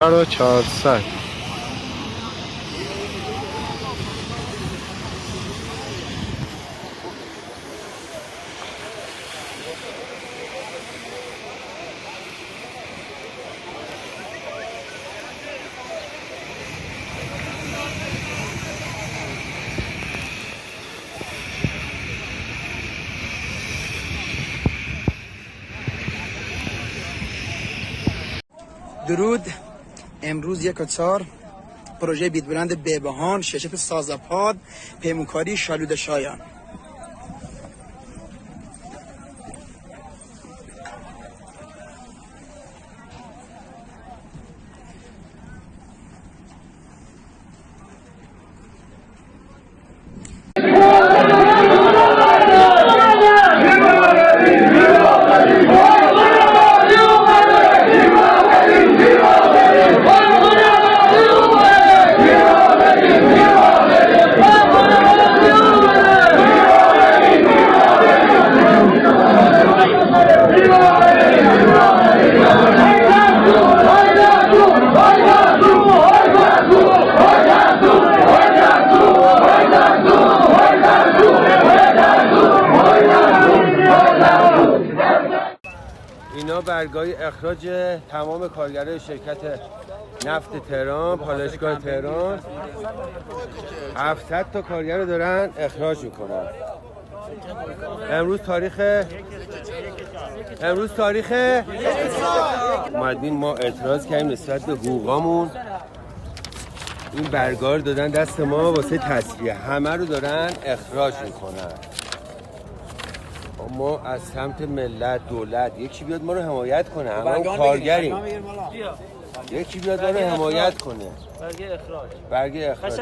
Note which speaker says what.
Speaker 1: 400.
Speaker 2: درود. امروز 1/4 پروژه بیتبرند بهبهان شرکت سازپاد پیمونکاری شالود شایان.
Speaker 3: اینا برگای اخراج تمام کارگرای شرکت نفت تهران، پالایشگاه تهران. 700 تا کارگر رو دارن اخراج میکنن. امروز تاریخ اومدین ما اعتراض کردیم نسبت به حقوقامون. این برگار دادن دست ما واسه تصفیه، همه رو دارن اخراج میکنن. ما از سمت ملت، دولت، یکی بیاد ما رو حمایت کنه. همه کارگریم، یکی بیاد ما رو حمایت کنه. برگ اخراج